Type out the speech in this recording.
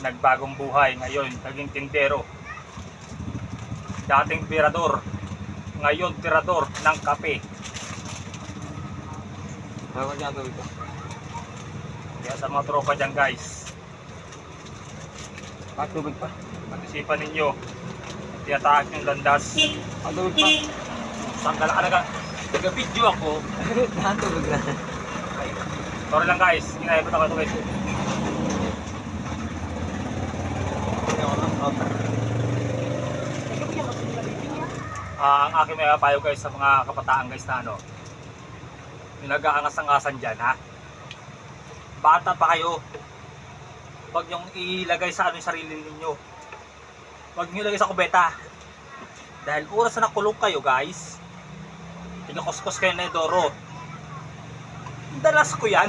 nagbagong buhay. Ngayon, naging tindero. Dating tirador, ngayon tirador ng kape. Bakit niya ito ito? Kaya sa mga tropa dyan guys, Tubig pa. pag-isipan ninyo, tiyataas yung landas. Tubig pa. Sanggal ka na nag-video ako. Tubig na. Sorry lang guys, ginayabot ako ito guys. Ang aking may payo guys sa mga kabataan guys na ano, yung nag-aangas-angasan dyan ha. Bata pa kayo, huwag nyong ilagay sa ano yung sarili ninyo. Huwag nyo ilagay sa kubeta. Dahil oras na nakulong kayo guys, pinukuskos kayo na yung Doro. Dalas ko yan.